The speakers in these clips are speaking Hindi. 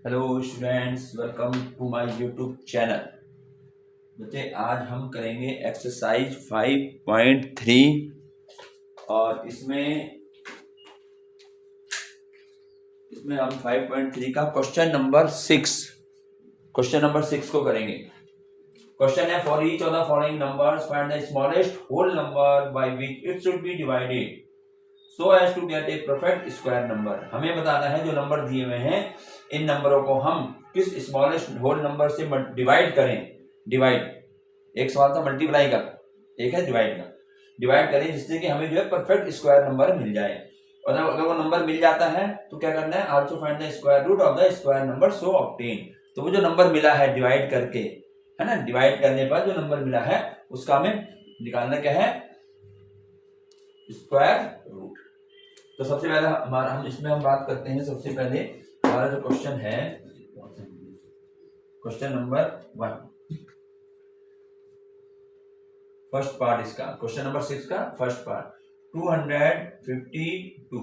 Hello students, welcome to my YouTube channel. बच्चे, आज हम करेंगे एक्सरसाइज 5.3 और इसमें हम 5.3 का क्वेश्चन नंबर 6 को करेंगे। क्वेश्चन है, for each of the following numbers find the smallest whole number by which it should be divided so as to get a perfect square number. हमें बताना है जो नंबर दिए हुए हैं इन नंबरों को हम किस स्मॉलेस्ट होल नंबर से डिवाइड करें। एक सवाल था मल्टीप्लाई का, एक है डिवाइड का। डिवाइड करें जिससे कि हमें जो है परफेक्ट स्क्वायर नंबर मिल जाए। और अगर वो नंबर मिल जाता है तो क्या करना है, also find the square root of the square number so obtain. तो वो जो नंबर मिला है डिवाइड करके, है ना, डिवाइड करने पर जो नंबर मिला है उसका हमें निकालना क्या है, स्क्वायर रूट। तो सबसे पहले हम बात करते हैं। सबसे पहले हमारा जो क्वेश्चन है, क्वेश्चन नंबर 1, फर्स्ट पार्ट इसका, क्वेश्चन नंबर 6 का फर्स्ट पार्ट 252।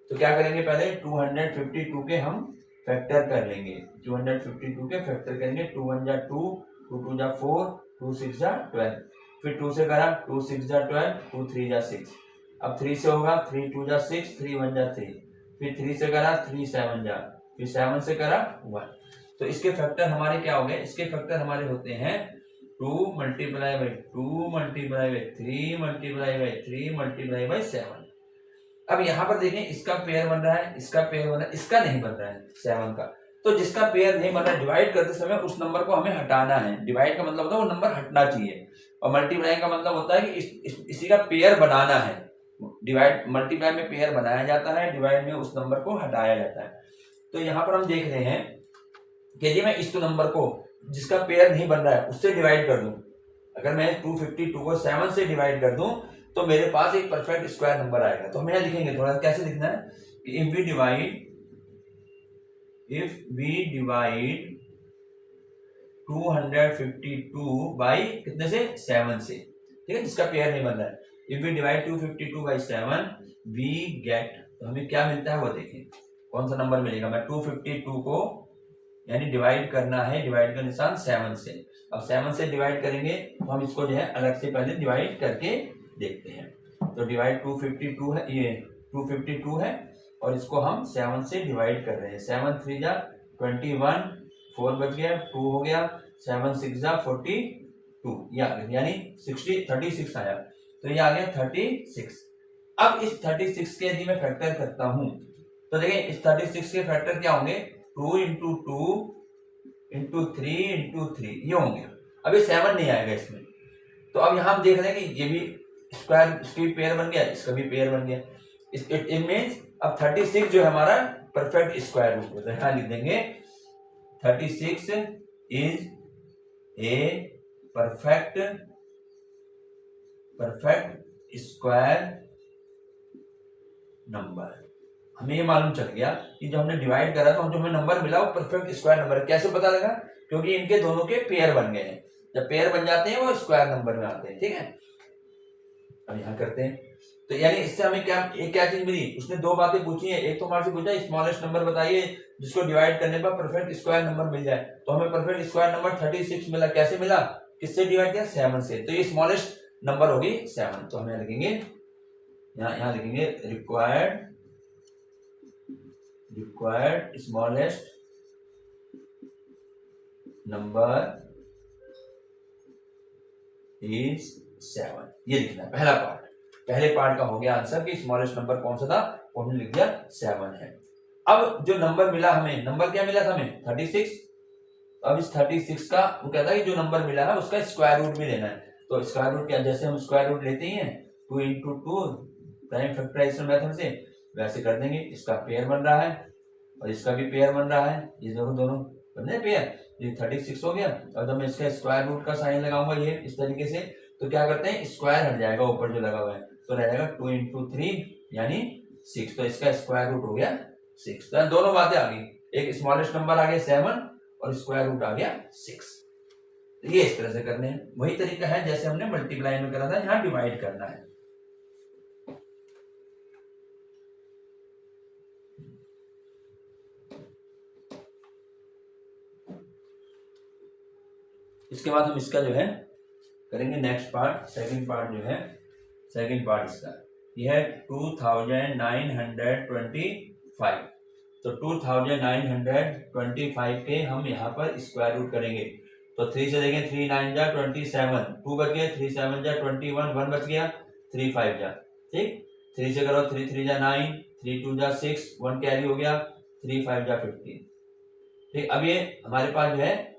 तो क्या करेंगे, पहले 252 के हम फैक्टर कर लेंगे। 252 के फैक्टर करेंगे। 2 1 जा 2, 2 2 जा 4, 2 6 जा 12। फिर 2 से करा, 2 6 जा 12, 2 3 जा 6। अब 3 से होगा, 3 2 जा 6, 3 1 जा 3। फिर 3 से करा, 3 7 जा, फिर 7 से करा 1। तो इसके फैक्टर हमारे क्या हो गए, इसके फैक्टर हमारे होते हैं 2 multiply by 2 multiply by 3 multiply by 3 multiply by 7। अब यहाँ पर देखें, इसका पेयर बन रहा है, इसका पेयर बन रहा है, इसका नहीं बन रहा है 7 का। तो जिसका पेयर नहीं बन रहा है, डिवाइड करते समय उस नंबर को हमें हटाना है। डिवाइड का मतलब होता है वो नंबर हटना चाहिए, और मल्टीप्लाई का मतलब होता है कि इसी का पेयर बनाना है। डिवाइड मल्टीप्लाई में पेयर बनाया जाता है, डिवाइड में उस नंबर को हटाया जाता है। तो यहाँ पर हम देख रहे हैं कि यदि मैं इस नंबर को जिसका पेयर नहीं बन रहा है उससे डिवाइड कर दूं, अगर मैं 252 को 7 से डिवाइड कर दूं तो मेरे पास एक परफेक्ट स्क्वायर नंबर आएगा। तो हम यहाँ लिखेंगे, थोड़ा कैसे लिखना है कि इफ वी डिवाइड 252 बाई कितने से, 7 से, ठीक है, जिसका पेयर नहीं बन रहा है। If we divide 252 by 7 we get, तो हमें क्या मिलता है वो देखें, कौन सा नंबर मिलेगा। मैं 252 को यानी डिवाइड करना है, डिवाइड का निशान 7 से। अब 7 से डिवाइड करेंगे तो हम इसको जो है अलग से पहले डिवाइड करके देखते हैं। तो डिवाइड 252 है, ये 252 है और इसको हम 7 से डिवाइड कर रहे हैं। 7 3 जा 21, 4 बच गया, 2 हो गया, 7 6 जा 42, यानी 36 आया। तो ये आ गया 36। अब इस 36 के यदि मैं फैक्टर करता हूं तो देखिए इस 36 के फैक्टर क्या होंगे, 2 इंटू 2 इंटू 3 इंटू 3 ये होंगे। अभी 7 नहीं आएगा इसमें। तो अब यहाँ हम देख रहे हैं कि ये भी स्क्वायर, इसकी पेयर बन गया, इसका भी पेयर बन गया। इट मींस अब 36 जो है हमारा परफेक्ट स्क्वायर रूट होता है। यहाँ लिख देंगे 36 is a perfect square number. हमें ये मालूम चल गया कि जो हमने डिवाइड करा तो जो हमें नंबर मिला वो परफेक्ट स्क्वायर नंबर है। कैसे पता लगा, क्योंकि इनके दोनों के पेयर बन गए हैं। जब पेयर बन जाते हैं वो स्क्वायर नंबर में आते हैं, ठीक है। अब यहाँ करते हैं, तो यानी इससे हमें क्या चीज मिली, उसने दो बातें पूछी है। एक तो हमारे से पूछा स्मॉलेस्ट नंबर बताइए जिसको डिवाइड करने पर परफेक्ट स्क्वायर नंबर मिल जाए। तो हमें परफेक्ट स्क्वायर नंबर 36 मिला। कैसे मिला, किससे डिवाइड किया, 7 से। तो ये स्मॉलेस्ट नंबर होगी 7। तो हमें लिखेंगे, यहाँ लिखेंगे रिक्वायर्ड स्मॉलेस्ट नंबर इज 7। ये लिखना है पहला पार्ट। पहले पार्ट का हो गया आंसर कि स्मॉलेस्ट नंबर कौन सा था, वो हमने लिख दिया 7 है। अब जो नंबर मिला हमें, नंबर क्या मिला था हमें, 36। अब इस 36 का वो कहता है कि जो नंबर मिला है उसका स्क्वायर रूट भी लेना है। तो स्क्वायर रूट क्या, जैसे हम स्क्वायर रूट लेते हैं 2 इंटू 2 प्राइम फैक्टराइजेशन मेथड से, वैसे कर देंगे। इसका पेयर बन रहा है और इसका भी पेयर बन रहा है, ये दोनों बन रहे पेयर। ये 36 हो गया। और जब मैं इसका स्क्वायर रूट का साइन लगाऊंगा ये इस तरीके से, तो क्या करते हैं, स्क्वायर हट जाएगा ऊपर जो लगा हुआ है, तो रह जाएगा 2 इंटू 3 यानी 6। तो इसका स्क्वायर रूट हो गया 6। तो दोनों बातें आ गई, एक स्मॉलेस्ट नंबर आ गया 7 और स्क्वायर रूट आ गया 6। ये इस तरह से करने हैं। वही तरीका है जैसे हमने मल्टीप्लाई में करा था, यहाँ डिवाइड करना है। इसके बाद हम इसका जो है करेंगे नेक्स्ट पार्ट, सेकंड पार्ट जो है, सेकंड पार्ट इसका यह है 2925। तो 2925 के हम यहाँ पर स्क्वायर रूट करेंगे। तो 3 से देखें, 3 9 जा 27, 2 बच गया, 3 7 जा 21, 1 बच गया, 3 5 जा, ठीक। 3 से करो, 3 3 जा 9, 3 2 जा 6, 1 कैरी हो गया, 3 5 जा 15, ठीक। अब ये हमारे पास जो है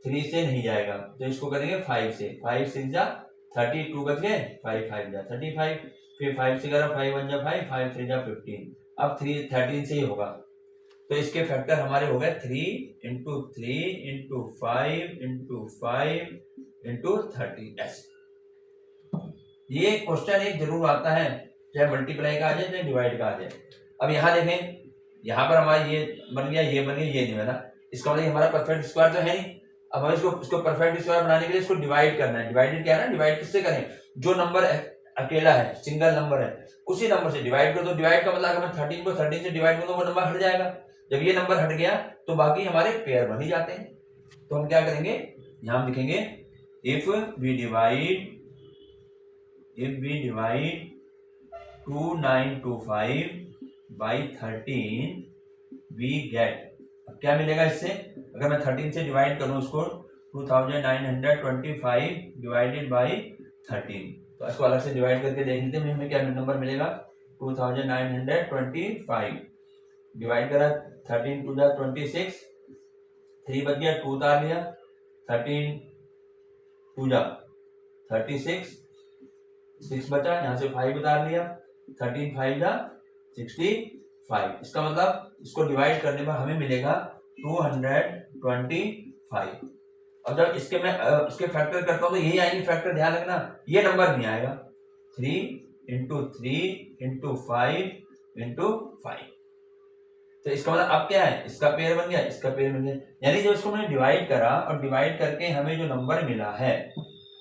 3 से नहीं जाएगा, तो इसको करेंगे 5 से, 5 6 जा 32 बच गए, 5 5 जा 35, फिर 5 से करो, 5 1 जा 5, 5 3 जा 15। अब 3 13 से ही होगा, तो इसके फैक्टर हमारे हो गए 3 इंटू 3 इंटू 5 इंटू 5 इंटू 30 ऐसे। ये क्वेश्चन एक जरूर आता है, चाहे मल्टीप्लाई का आ जाए चाहे डिवाइड का आ जाए। अब यहाँ देखें, यहाँ पर हमारा ये बन गया, ये बन गया, ये नहीं बना, इसका मतलब हमारा परफेक्ट स्क्वायर तो है नहीं। अब हमें इसको परफेक्ट स्क्वायर बनाने के लिए इसको डिवाइड करना है। डिवाइडेड क्या है ना, डिवाइड किससे करें, जो नंबर अकेला है, सिंगल नंबर है, उसी नंबर से डिवाइड कर दो। डिवाइड का मतलब अगर मैं 13 को 13 से डिवाइड कर दो, वो नंबर हट जाएगा। जब ये नंबर हट गया तो बाकी हमारे पेयर बन ही जाते हैं। तो हम क्या करेंगे, यहां हम लिखेंगे if we divide 2925 by 13 we get. अब क्या मिलेगा इससे, अगर मैं 13 से डिवाइड करूं उसको, 2925 डिवाइडेड बाई 13, तो इसको अलग से डिवाइड करके देख लेते हैं हमें क्या नंबर मिलेगा। 2925 डिवाइड करा, 13 2 जा 26, 3 बच गया, 2 उतार लिया, 13 2 जा 36, 6 बचा, यहाँ से 5 उतार लिया, 13 5 जा 65। इसका मतलब इसको डिवाइड करने पर हमें मिलेगा 225। और जब इसके मैं इसके फैक्टर करता हूँ तो यही आएंगे फैक्टर, ध्यान रखना ये नंबर नहीं आएगा। 3 इंटू 3 इंटू 5 इंटू 5। तो इसका मतलब अब क्या है, इसका पेयर बन गया, इसका पेयर बन गया, यानी जो इसको मैंने डिवाइड करा और डिवाइड करके हमें जो नंबर मिला है,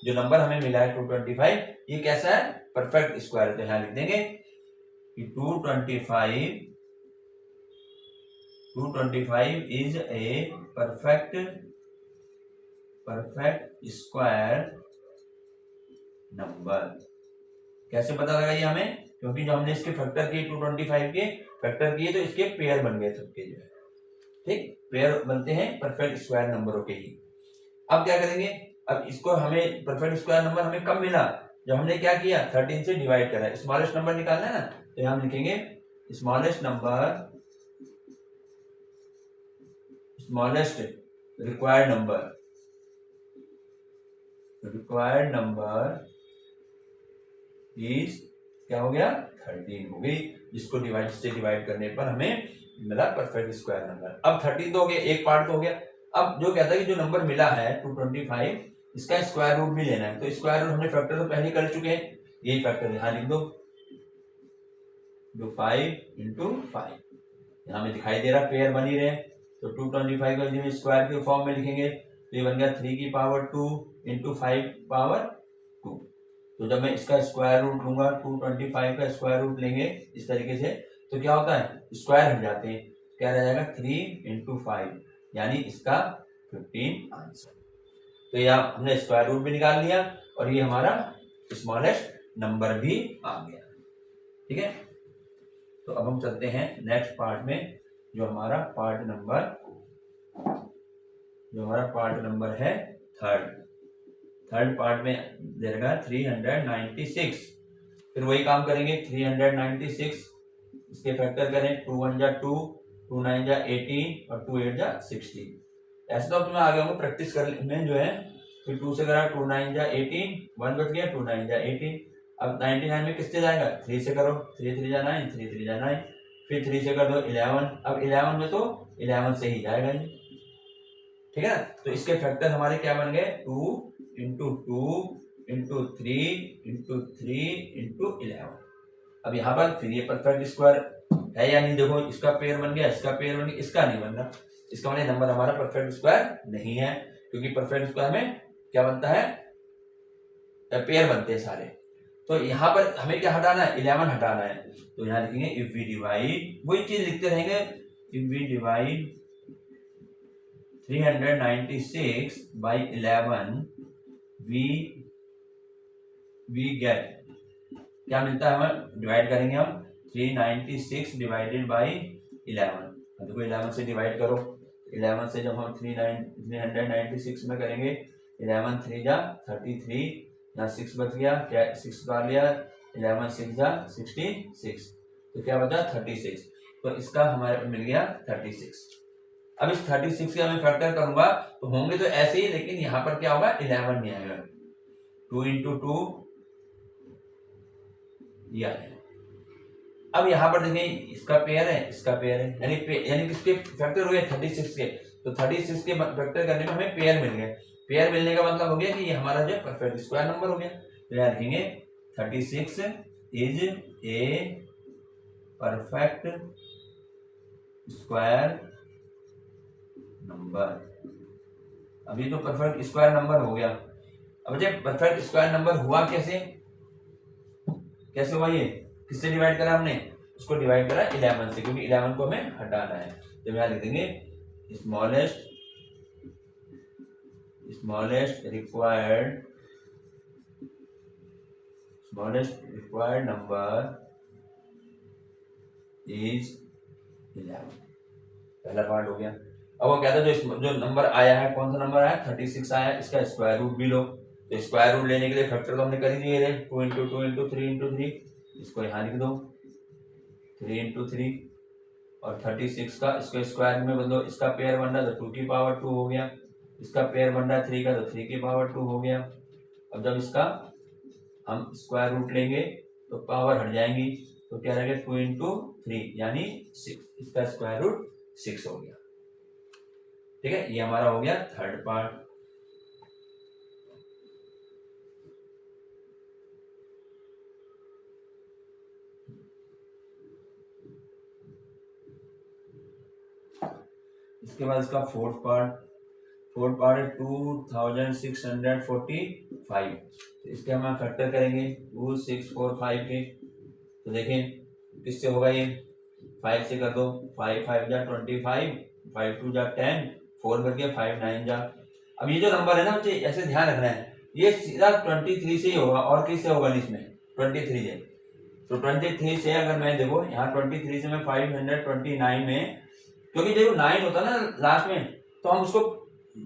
जो नंबर हमें मिला है 225, ये कैसा है, परफेक्ट स्क्वायर है। तो यहाँ लिख देंगे कि 225 is a perfect square number. कैसे पता लगा ये हमें, क्योंकि जो हमने इसके फैक्टर किए 225 के फैक्टर किए तो इसके पेयर बन गए सबके, जो है ठीक, पेयर बनते हैं परफेक्ट स्क्वायर नंबरों के ही। अब क्या करेंगे, अब इसको हमें परफेक्ट स्क्वायर नंबर हमें कब मिला, जब हमने क्या किया 13 से डिवाइड करा, स्मॉलेस्ट नंबर निकालना है ना, तो यहां हम लिखेंगे स्मॉलेस्ट रिक्वायर्ड नंबर इज क्या हो गया 13 हो गई, जिसको डिवाइड से डिवाइड करने पर हमें मिला परफेक्ट स्क्वायर नंबर। अब 13 तो हो गया, एक पार्ट तो हो गया। अब जो कहता है कि जो नंबर मिला है 225, इसका स्क्वायर रूट भी लेना है, तो स्क्वायर रूट हमने फैक्टर तो पहले कर चुके हैं, यही फैक्टर यहाँ लिख दो, 5 इंटू 5, यहाँ में दिखाई दे रहा पेयर बन ही रहे। तो 225 को स्क्वायर के फॉर्म में लिखेंगे तो ये बन गया 3 की पावर 2 इंटू 5 पावर 2। तो जब मैं इसका स्क्वायर रूट लूंगा, 225 का स्क्वायर रूट लेंगे इस तरीके से, तो क्या होता है, स्क्वायर हट जाते हैं, क्या रह जाएगा 3 इंटू 5, यानी इसका 15 आंसर। तो यहाँ हमने स्क्वायर रूट भी निकाल लिया और ये हमारा स्मॉलेस्ट नंबर भी आ गया, ठीक है। तो अब हम चलते हैं नेक्स्ट पार्ट में, जो हमारा पार्ट नंबर है थर्ड पार्ट में दे रखा है 396। फिर वही काम करेंगे, 396 इसके फैक्टर करें, 2 1 जा 2, 2 9 जा 18 और 2 8 जा 16। ऐसे तो तुम्हें आगे होंगे प्रैक्टिस करने जो है। फिर 2 से करा, 2 9 जा 18, 1 बच गया, 2 9 जा 18। अब 99 में किससे जाएगा, 3 से करो, 3 3 जा 9, 3 3 जा 9, फिर 3 से कर दो 11। अब 11 में तो 11 से ही जाएगा ये, ठीक है ना। तो इसके फैक्टर हमारे क्या बन गए, 2 इंटू 2 इंटू 3 इंटू 3 इंटू 11। अब यहाँ पर फिर ये परफेक्ट स्क्वायर है या नहीं, देखो इसका पेयर बन गया, इसका पेयर बन गया, इसका नहीं बन रहा, इसका मतलब नंबर हमारा परफेक्ट स्क्वायर नहीं है, क्योंकि परफेक्ट स्क्वायर में क्या बनता है, पेयर बनते हैं सारे। तो यहाँ पर हमें क्या हटाना है, 11 हटाना है। तो यहाँ लिखेंगे इफ वी डिवाइड, वही चीज लिखते रहेंगे, if we divide 396 by 11 we get, क्या मिलता है हमें, डिवाइड करेंगे हम 396 डिवाइडेड बाई 11, देखो 11 से डिवाइड करो, 11 से जब हम 396 में करेंगे, 11 3 जा 33, यहाँ 6 बच गया, क्या 6 उतार लिया, 11 6 जा 66, तो क्या बचा 36, तो इसका हमारे मिल गया 36। अब इस 36 के हमें फैक्टर करूंगा तो होंगे तो ऐसे ही, लेकिन यहाँ पर क्या होगा 11 नहीं आएगा, 2 into 2 ये आएगा। अब यहाँ पर देखें इसका पेयर है, इसका पेयर है, यानी किसके फैक्टर हुए 36 के, तो 36 के फैक्टर करने में हमें पेयर मिल गए। पेयर मिलने का मतलब हो गया कि ये हमारा जो परफेक्ट स्क्वायर नंबर हो गया। तो यहाँ लिखेंगे 36 is a perfect square number. अभी तो परफेक्ट स्क्वायर नंबर हो गया। अब जब परफेक्ट स्क्वायर नंबर हुआ कैसे हुआ, ये किससे डिवाइड करा हमने, उसको डिवाइड करा 11 से, क्योंकि 11 को हमें हटाना है। तो यहाँ लिख देंगे स्मॉलेस्ट रिक्वायर्ड नंबर इज 11, पहला पार्ट हो गया। अब वो कहता है जो नंबर आया है, कौन सा नंबर आया 36 आया, इसका स्क्वायर रूट भी लो। तो स्क्वायर रूट लेने के लिए फैक्टर तो हमने कर ही दिए थे, 2 into 2 into 3 into 3, इसको यहाँ लिख दो 3 into 3, और 36 का इसको स्क्वायर में बदलो, इसका पेयर बन रहा तो 2 की पावर 2 हो गया, इसका पेयर बन रहा है 3 का तो 3 की पावर 2 हो गया। अब जब इसका हम स्क्वायर रूट लेंगे तो पावर हट जाएंगी, तो क्या रहेगा 2 into 3 यानी 6, इसका स्क्वायर रूट 6 हो गया। ठीक है, ये हमारा हो गया थर्ड पार्ट। इसके बाद इसका फोर्थ पार्ट है 2645, तो इसके हम फैक्टर करेंगे 2645 के। तो देखें किससे होगा, ये 5 से कर दो, 5 5 जा 25, 5 2 जा 10, 4 बच गया, 5 9 जा। अब ये जो नंबर है ना बच्चे, ऐसे ध्यान रखना है, ये सीधा 23 से ही होगा, और किससे होगा नहीं, इसमें 23 है। तो 23 से अगर मैं देखो यहाँ 23 से मैं 529 में, क्योंकि जो 9 होता है ना लास्ट में, तो हम उसको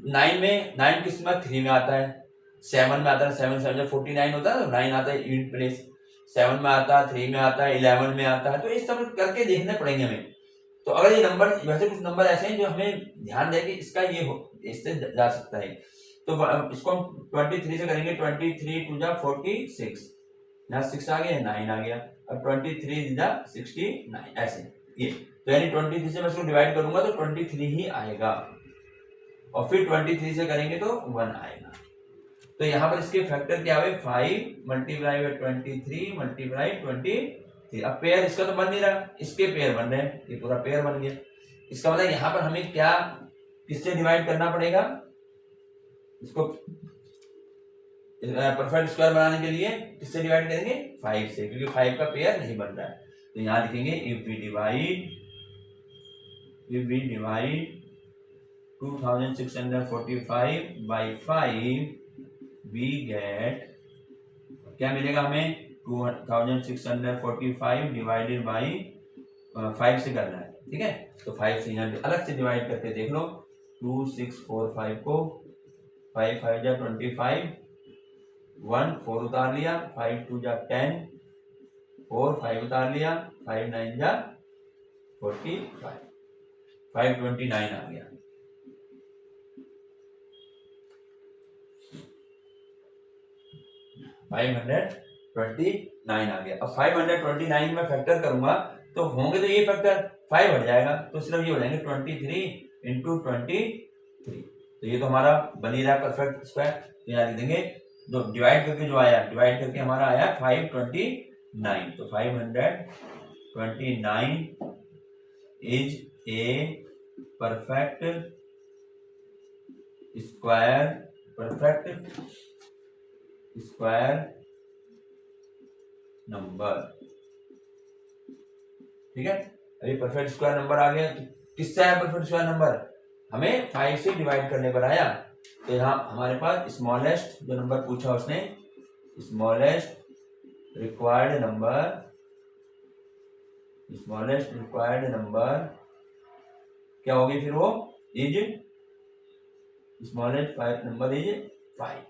9 में, 9 किस में 3 में आता है, 7 में आता है, 7 7 जब 49 होता है तो 9 आता है इन प्लेस, 7 में आता है, 3 में आता है, 11 में आता है। तो इस सब करके देखने पड़ेंगे हमें। तो अगर ये नंबर, वैसे कुछ नंबर ऐसे हैं जो हमें ध्यान दें कि इसका ये हो, इससे जा सकता है, तो इसको हम 23 से करेंगे, 23 2 जा 46, यहाँ 6 आ गया, 9 आ गया, अब 23 जा 69, ऐसे ये। तो यानी 23 से मैं इसको डिवाइड करूंगा तो 23 ही आएगा, और फिर 23 से करेंगे तो 1 आएगा। तो यहाँ पर इसके फैक्टर क्या हुए, 5 मल्टीप्लाई बाय 23 मल्टीप्लाई 23। अब पेयर इसका तो बन नहीं रहा, इसके पेयर बन रहे हैं, ये पूरा पेयर बन गया। इसका मतलब यहाँ पर हमें क्या, किससे डिवाइड करना पड़ेगा, इसको परफेक्ट स्क्वायर बनाने के लिए किससे डिवाइड करेंगे, 5 से, क्योंकि 5 का पेयर नहीं बन रहा है। तो यहाँ लिखेंगे if we divide 2645 by 5 we get, क्या मिलेगा हमें, 2645 डिवाइडेड बाई 5 से करना है। ठीक है, तो 5 से यहाँ अलग से डिवाइड करके देख लो, 2645 को 5 5 जा 25, 1 4 उतार लिया, 5 2 जा 10, 4 5 उतार लिया, 5 9 जा 45, 529 आ गया। $529 आ गया। अब 529 में फैक्टर करूंगा तो होंगे तो ये फैक्टर 5 हट जाएगा, तो सिर्फ ये हो जाएंगे 23 into 23। तो ये तो हमारा बनी रहा परफेक्ट स्क्वायर। तो यहाँ लिख देंगे, जो डिवाइड करके जो आया, डिवाइड करके हमारा आया 529, तो 529 is a perfect square number. ठीक है, अभी परफेक्ट स्क्वायर नंबर आ गया। तो किससे आया परफेक्ट स्क्वायर नंबर? हमें 5 से डिवाइड करने पर आया। तो यहाँ हमारे पास स्मॉलेस्ट जो नंबर पूछा उसने, स्मॉलेस्ट रिक्वायर्ड नंबर क्या होगी फिर? वो इज स्मॉलेस्ट नंबर इज 5।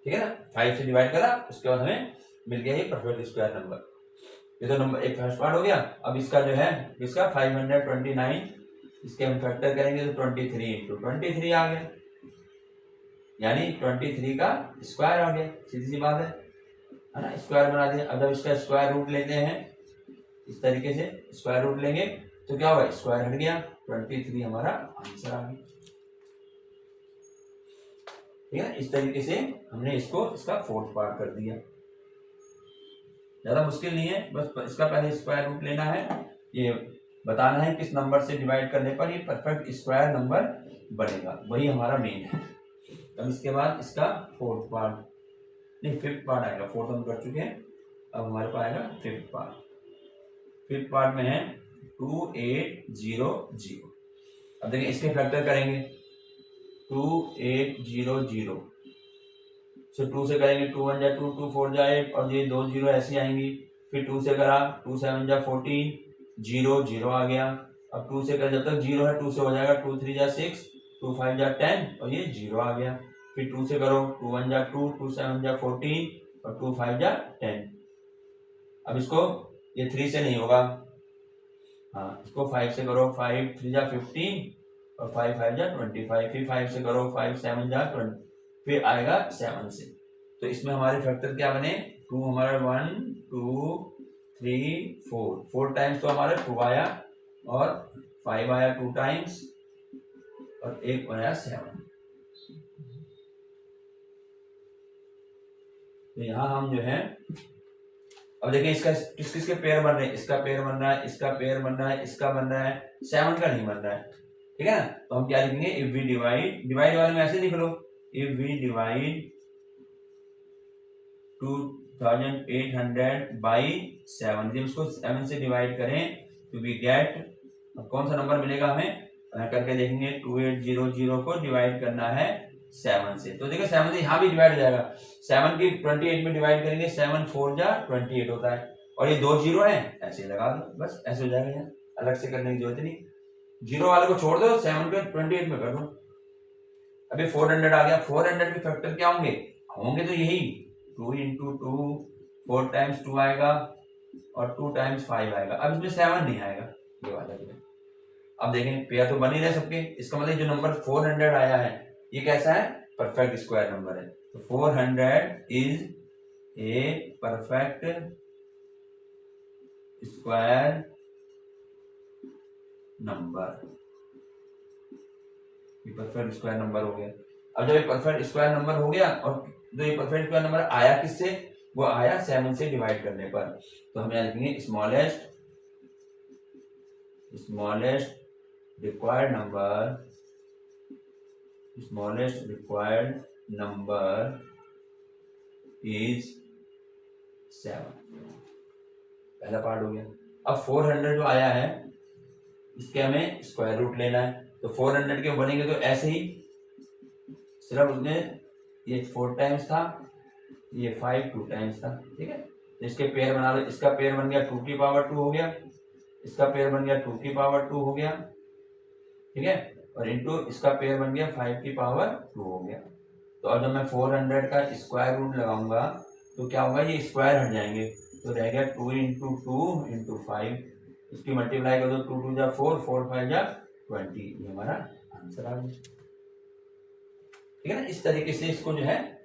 ठीक है ना, 5 से डिवाइड करा, उसके बाद हमें मिल गया ये परफेक्ट स्क्वायर नंबर। ये तो नंबर एक फर्स्ट पार्ट हो गया। अब इसका जो है, इसका 529, इसके हम फैक्टर करेंगे तो 23 इंटू 23 आ गया, यानी 23 का स्क्वायर आ गया। सीधी सी बात है ना, स्क्वायर बना दिया। अब जब इसका स्क्वायर रूट लेते हैं, इस तरीके से स्क्वायर रूट लेंगे तो क्या होगा? स्क्वायर हट गया, 23 हमारा आंसर आ गया। ठीक है, इस तरीके से हमने इसको इसका फोर्थ पार्ट कर दिया। ज्यादा मुश्किल नहीं है, बस इसका पहले स्क्वायर रूट लेना है, ये बताना है किस नंबर से डिवाइड करने पर ये परफेक्ट स्क्वायर नंबर बनेगा, वही हमारा मेन है। अब इसके बाद इसका फोर्थ पार्ट, नहीं फिफ्थ पार्ट आएगा, फोर्थ हम कर चुके हैं, अब हमारे पास आएगा फिफ्थ पार्ट। फिफ्थ पार्ट में है 2800। अब देखिए इसके फैक्टर करेंगे, 2800 से 2 से करेंगे, 2 1 जा 2, 2 4 जा 8, और ये 2 0 ऐसी आएंगी। फिर 2 से करा, 2 7 जा 14, 0 0 आ गया। अब 2 से कर, जब तक 0 है 2 से हो जाएगा, 2 3 जा 6, 2 5 जा 10, और ये 0 आ गया। फिर 2 से करो, 2 1 जा 2, 2 7 जा 14, और 2 5 जा 10। अब इसको ये 3 से नहीं होगा, हाँ इसको 5 से करो, 5 3 जा 15, और 5 5 जा 25। फिर 5 से करो, 5 7 जा 20, फिर आएगा 7 से। तो इसमें हमारे फैक्टर क्या बने? 2 हमारा 1 2 3 4 टाइम्स तो हमारा 2 आया, और 5 आया 2 टाइम्स, और 1 आया 7। तो यहाँ हम जो है, अब देखिए इसका किस किस के पेयर बन रहे हैं, इसका पेयर बन रहा है, इसका पेयर बन रहा है, इसका बन रहा है, 7 का नहीं बन रहा है। ठीक है ना, तो हम क्या लिखेंगे? इफ वी डिवाइड वाले में ऐसे लिख लो, इफ वी डिवाइड 2800 बाई 7, जब इसको 7 से डिवाइड करें तो वी गेट, कौन सा नंबर मिलेगा हमें? करके देखेंगे, 2800 को डिवाइड करना है 7 से, तो देखो 7 से यहाँ भी डिवाइड हो जाएगा। 7 की 28 में डिवाइड करेंगे, 7 4 जा 28 होता है, और ये 2 0 है, ऐसे लगा दो, बस ऐसे हो जाएगा। यहाँ अलग से करने की जरूरत नहीं, 0 वाले को छोड़ दो, 7 को 28 में कर दो। अभी 400 आ गया, 400 के फैक्टर क्या होंगे तो यही 2 इंटू 2, 4 टाइम्स 2 आएगा, और 2 टाइम्स 5 आएगा। अब इसमें 7 नहीं आएगा, ये वाला भी। अब देखें पेयर तो बन ही रहे सबके, इसका मतलब जो नंबर 400 आया है ये कैसा है? परफेक्ट स्क्वायर नंबर है। तो 400 is a perfect square number. ये परफेक्ट स्क्वायर नंबर हो गया। अब जब ये परफेक्ट स्क्वायर नंबर हो गया, और जो ये परफेक्ट स्क्वायर नंबर आया किससे? वो आया 7 से डिवाइड करने पर। तो हम यहाँ लिखेंगे स्मॉलेस्ट रिक्वायर्ड नंबर इज 7। पहला पार्ट हो गया। अब 400 जो आया है इसके हमें स्क्वायर रूट लेना है, तो 400 के बनेंगे तो ऐसे ही, सिर्फ उसमें ये 4 टाइम्स था, ये 5 2 टाइम्स था। ठीक है, तो इसके पेयर बना लो। इसका पेयर बन गया 2 की पावर 2 हो गया, इसका पेयर बन गया 2 की पावर 2 हो गया। ठीक है, और इंटू इसका पेयर बन गया 5 की पावर 2 हो गया। तो अब जब मैं 400 का स्क्वायर रूट लगाऊंगा तो क्या होगा? ये स्क्वायर हट जाएंगे, तो रह गया 2 इंटू 2 इंटू 5, इसकी मल्टीप्लाई कर दो, 2 2 जा 4, 4 5 जा 20, ये हमारा आंसर आ गया। ठीक है ना, इस तरीके से इसको जो है,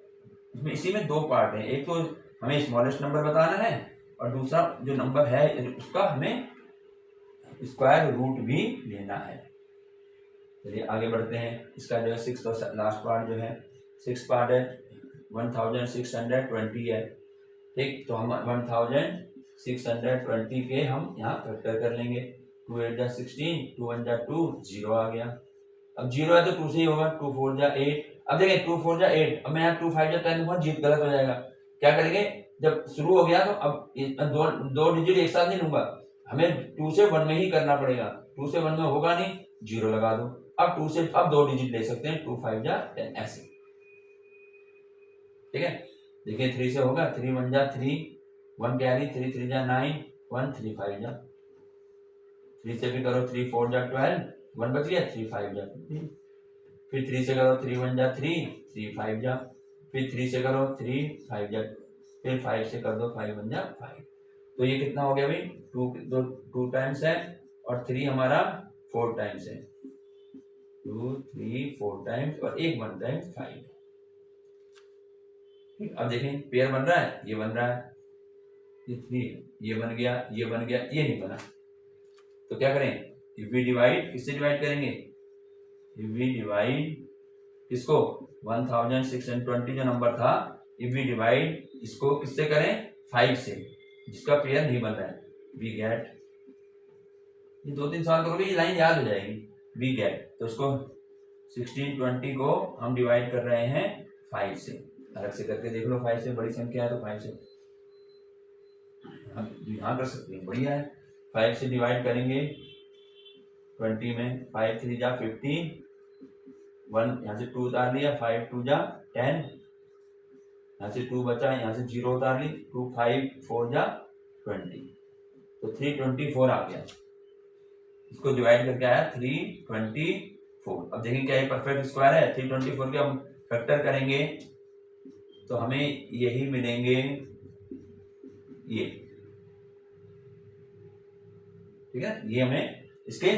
इसी में 2 पार्ट है, एक तो हमें स्मॉलेस्ट नंबर बताना है, और दूसरा जो नंबर है उसका हमें स्क्वायर रूट भी लेना है। चलिए आगे बढ़ते हैं। इसका जो है 6 और लास्ट पार्ट जो है, 6 पार्ट है 1620 है। ठीक, तो हम 1620 के हम यहाँ फैक्टर कर लेंगे। 2 8 जा 16, 2 1 जा 2, 0 आ गया। अब 0 है तो 2 से ही होगा, 2 4 जा 8। अब देखिए 2 4 जा 8, अब मैं यहाँ 2 5 जा 10 बहुत जीत गलत हो जाएगा। क्या करेंगे? जब शुरू हो गया तो अब दो दो डिजिट एक साथ नहीं लूंगा, हमें 2 से 1 में ही करना पड़ेगा। 2 से 1 में होगा नहीं, 0 लगा दो। अब 2 से अब 2 डिजिट ले सकते हैं, 2 5 जा 10 ऐसे, ठीक है। देखिए 3 से होगा, 3 1 जा 3, 1 कैरी, 3 3 जा 9, 1 3 5 जा, 3 से भी करो 3 4 जा 12, 1 बच गया, 3 5 जा 15। फिर 3 से करो 3 1 जा 3, 3 5 जा, फिर 3 से करो 3 5 जा, फिर 5 से कर दो 5 1 जा 5। तो ये कितना हो गया भाई, 2 टाइम्स है और 3 हमारा 4 टाइम्स है, 2 3 4 टाइम्स और 1 टाइम्स 5। अब देखें पेयर बन रहा है, ये बन रहा है, ये 3 ये बन गया, ये बन गया, ये नहीं बना। तो क्या करें, इफ वी डिवाइड, किससे डिवाइड करेंगे, इफ वी डिवाइड किसको, 1620 जो नंबर था, इफ वी डिवाइड इसको किससे करें, 5 से, जिसका पेयर नहीं बन रहा है, वी गेट, ये 2-3 सवाल करोगे ये लाइन याद हो जाएगी, वी गेट। तो उसको 1620 को हम डिवाइड कर रहे हैं 5 से, अलग से करके देख लो, 5 से बड़ी संख्या है तो 5 से हम यहाँ कर सकते हैं, बढ़िया है। 5 से डिवाइड करेंगे 20 में, 5 3 जा 15, 1 यहाँ से 2 उतार लिया, 5 2 जा 10, यहाँ से 2 बचा, यहाँ से 0 उतार ली, 2 5 4 जा 20, तो 324 आ गया। इसको डिवाइड करके आया 324। अब देखें क्या ये परफेक्ट स्क्वायर है, 324 के हम फैक्टर करेंगे तो हमें यही मिलेंगे, ये ठीक है, ये हमें इसके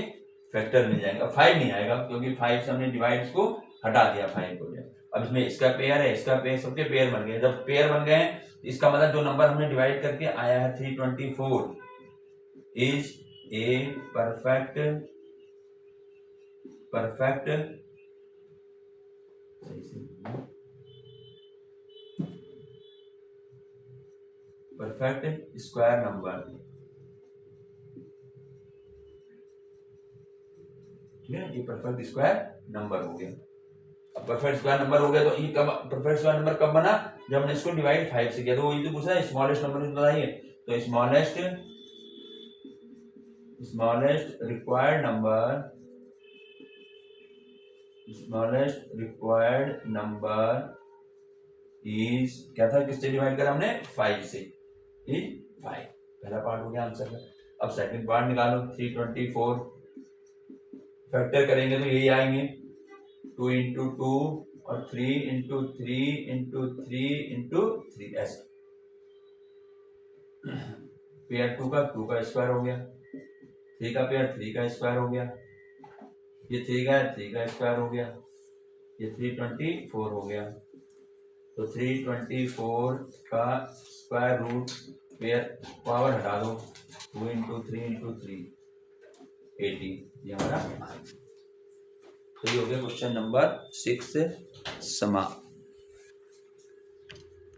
फैक्टर मिल जाएगा। 5 नहीं आएगा क्योंकि 5 से हमने डिवाइड इसको हटा दिया, 5 को। अब इसमें इसका पेयर है, इसका पेयर, सबके पेयर बन गए। जब पेयर बन गए इसका मतलब जो नंबर हमने डिवाइड करके आया है 324 is a perfect square number, ठीक है, ये परफेक्ट स्क्वायर नंबर हो गया। अब परफेक्ट स्क्वायर नंबर हो गया तो ये कब परफेक्ट स्क्वायर नंबर कब बना, जब हमने इसको डिवाइड 5 से किया। तो ये तो पूछा है स्मॉलेस्ट नंबर बताइए, तो स्मॉलेस्ट रिक्वायर्ड नंबर इज क्या था, किससे डिवाइड करा हमने, 5 से, इज 5। पहला पार्ट हो गया आंसर का। अब सेकंड पार्ट निकालो, 324 फैक्टर करेंगे तो यही आएंगे, 2 into 2 और 3 into 3 into 3 into 3 ऐसे। पेयर 2 का स्क्वायर हो गया, 3 का पेयर 3 का स्क्वायर हो गया, ये 3 का स्क्वायर हो गया, ये 324 हो गया। तो 324 का स्क्वायर रूट, पेयर पावर हटा दो, 2 into 3 into 3 80, ये हमारा। तो ये हो गया क्वेश्चन नंबर 6 समाप्त।